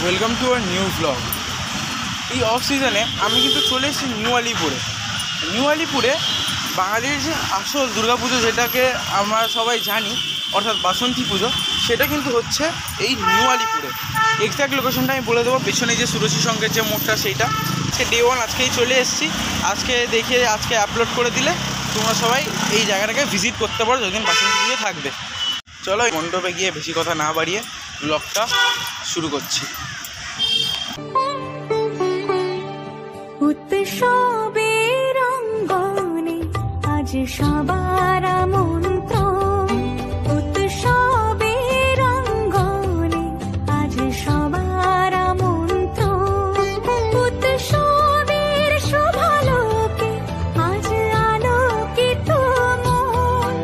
Welcome to our new blog. এই off সিজনে আমি কিন্তু চলে এসেছি নিউ আলিপুরে বাঙালির যে আসল দুর্গাপুজো, যেটাকে আমরা সবাই জানি, অর্থাৎ বাসন্তী পুজো, সেটা কিন্তু হচ্ছে এই নিউ আলিপুরে। এক্স্যাক্ট লোকেশনটা আমি বলে দেবো, পেছনে যে সুরসী সঙ্গের যে মোড়টা, সেইটা। আজকে ডে 1, আজকেই চলে এসেছি। আজকে আপলোড করে দিলে তোমরা সবাই এই জায়গাটাকে ভিজিট করতে পারো যতদিন বাসন্তী পুজো থাকবে। চলো মণ্ডপে গিয়ে বেশি কথা না বাড়িয়ে ব্লগটা শুরু করছি। উৎসবের অঙ্গনে আজ সবার মন্ত্র, উৎসবের অঙ্গনে আজ সবার মন্ত্র, উৎসবের শোভালোকে আজ আলোকিত মন,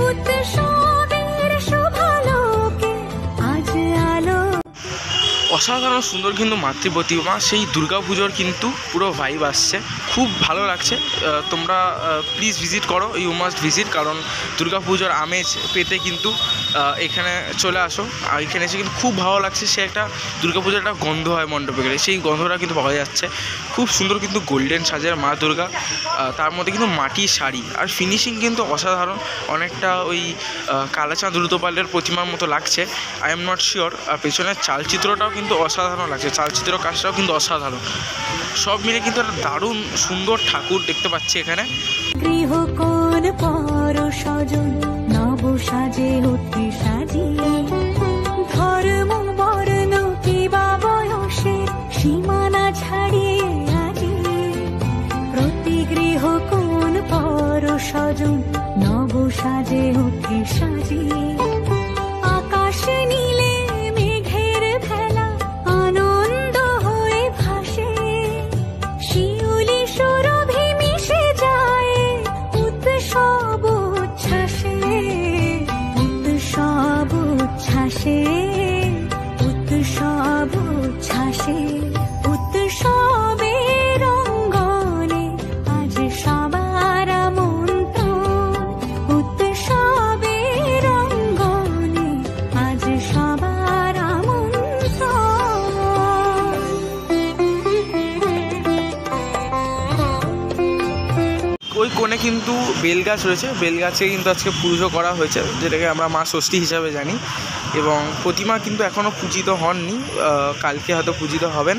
উৎসবের শোভালোকে আজ আলো। অসাধারণ সুন্দর কিন্তু মাতৃপ্রতিমা, সেই দুর্গাপুজোর কিন্তু পুরো ভাইব আসছে, খুব ভালো লাগছে। তোমরা প্লিজ ভিজিট করো, ইউ মাস্ট ভিজিট, কারণ দুর্গাপুজোর আমেজ পেতে কিন্তু এখানে চলে আসো। আর এখানে এসে কিন্তু খুব ভালো লাগছে। সে একটা দুর্গাপুজোর একটা গন্ধ হয় মণ্ডপে গেলে, সেই গন্ধটা কিন্তু পাওয়া যাচ্ছে। খুব সুন্দর কিন্তু গোল্ডেন সাজের মা দুর্গা, তার মধ্যে কিন্তু মাটির শাড়ি, আর ফিনিশিং কিন্তু অসাধারণ, অনেকটা ওই কালাচাঁদ রুদ্রপালের প্রতিমার মতো লাগছে। I am not sure. আর পেছনের চালচিত্রটাও কিন্তু অসাধারণ লাগছে, চালচিত্র কাজটাও কিন্তু অসাধারণ। সব মিলে কিন্তু একটা দারুণ সুন্দর ঠাকুর দেখতে পাচ্ছি এখানে। গৃহকোণ পর সজন নব সাজে উঠে সাজিয়ে, ধর্ম বর্ণ কিবা বয়সের সীমানা ছাড়িয়ে আজি, প্রতি গৃহকোণ পর সজন নব সাজে উঠে সাজিয়ে, আকাশ নীলে মেঘের ভেলা আনন্দ হয়ে ভাসে, শিউলি সুরভি মিশে যায় উৎসব উচ্ছ্বাসে, উৎসব উচ্ছ্বাসে, উৎসব উচ্ছ্বাসে, উৎসবের অঙ্গনে আজ সবার মন্ত্র, উৎসবের অঙ্গনে আজ সবার মন্ত্র। ওই কোণে কিন্তু বেলগাছ রয়েছে, বেলগাছে কিন্তু আজকে পুজো করা হয়েছে, যেটাকে আমরা মা ষষ্ঠী হিসাবে জানি। এবং প্রতিমা কিন্তু এখনও পূজিত হননি, কালকে হয়তো পূজিত হবেন।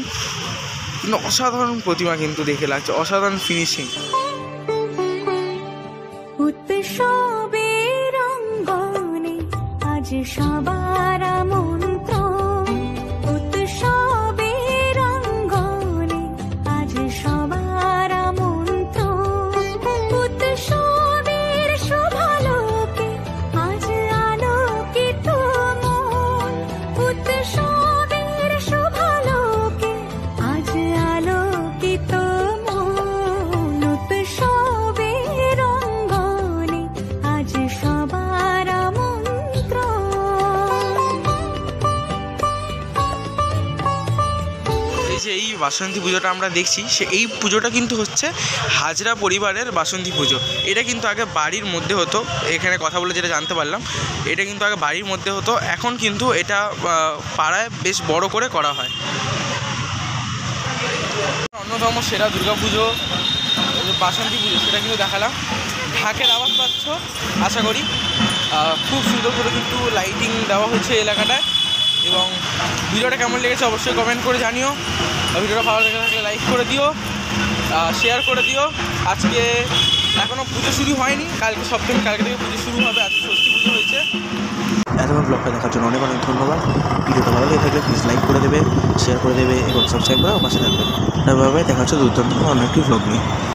কিন্তু অসাধারণ প্রতিমা কিন্তু দেখে লাগছে, অসাধারণ ফিনিশিং। উৎসবের অঙ্গনে আজ সবার মন্ত্র, উৎসবের অঙ্গনে আজ সবার মন্ত্র, উৎসবের শোভালোকে আজ আলোকিত মন, উৎসবের শোভালোকে আজ আলোকিত মন, উৎসবের অঙ্গনে আজ সবার মন্ত্র। এই যে এই বাসন্তী পুজোটা আমরা দেখছি, এই পুজোটা কিন্তু হচ্ছে হাজরা পরিবারের বাসন্তী পুজো। এটা কিন্তু আগে বাড়ির মধ্যে হতো, এখানে কথা বলে যেটা জানতে পারলাম, এটা কিন্তু আগে বাড়ির মধ্যে হতো, এখন কিন্তু এটা পাড়ায় বেশ বড় করে করা হয়। অন্যতম সেরা দুর্গাপুজো বাসন্তী পুজো, সেটা কিন্তু দেখালাম। ঢাকের আওয়াজ পাচ্ছ আশা করি। খুব সুন্দর করে কিন্তু লাইটিং দেওয়া হয়েছে এলাকাটায়। এবং ভিডিওটা কেমন লেগেছে অবশ্যই কমেন্ট করে জানিও। ভিডিওটা ভালো লেগে থাকলে লাইক করে দিও, শেয়ার করে দিও। আজকে এখনও পুজো শুরু হয়নি, কালকে সপ্তমী, কালকে থেকে পুজো শুরু হবে। আজকে ষষ্ঠী পুজো হয়েছে। এতক্ষণ ব্লগটা দেখার জন্য অনেক অনেক ধন্যবাদ। ভিডিওটা ভালো লেগে থাকলে প্লিজ লাইক করে দেবে, শেয়ার করে দেবে এবং সাবস্ক্রাইব করে পাশে থাকবে। তারপরে দেখা হচ্ছে দুর্দান্ত অন্য একটি ব্লগ নিয়ে।